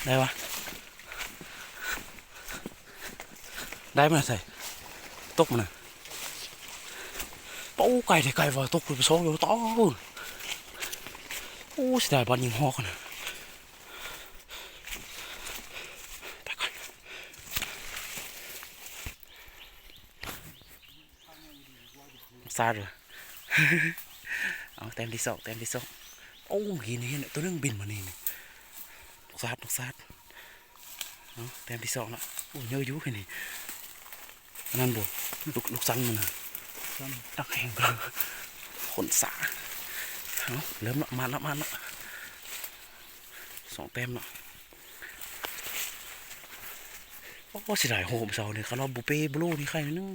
ได้วะได้มาใส่ตกมันนะโอ้ไก่เด็กไก่ว่าตกไปโซ่อยู่ต้อโอ้เสียดายบอลยิงหอกนะไปก่อนซาเลยเอาเต็มที่สองเต็มที่สองโอ้เห็นตัวนึงบินมานี่ลูกซาดเอาเต็มที่สองแล้วโอ้เยอะยุ่งนี่นั่นบ่ลูกซันมันนะนักแข่งขนสาเอาเริ่มละมาละสองเต็มละโอ้เสียดายโหมเสาเนี่ยเขาเราบุเป้บลูนี่ใครนึง